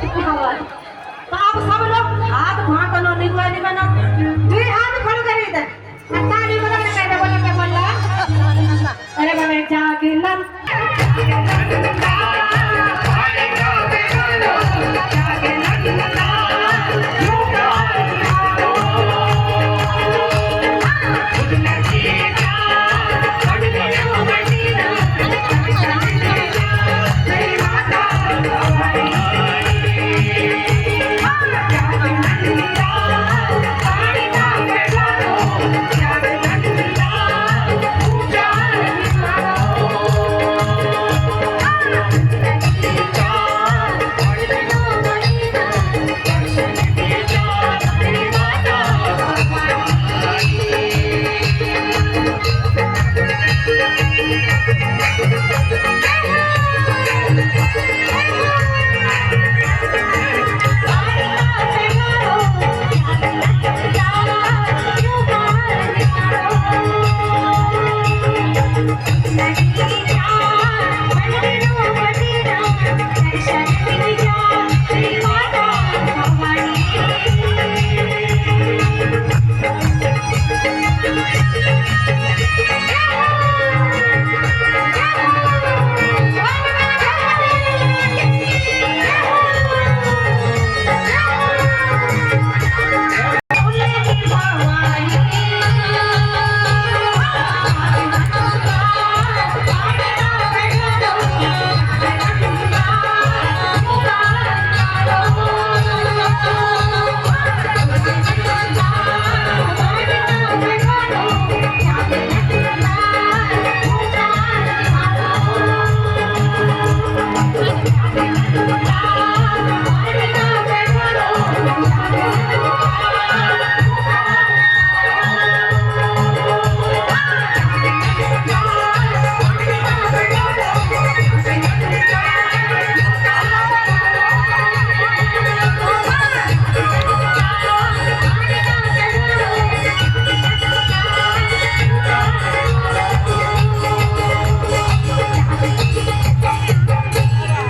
तो आप सब लोग हाथ वहाँ कनो निगवानी बनो दुई हाथ खड़े करी इधर ताली बजाने कहते बोले क्या बोल रहा अरे बाबा जाके लन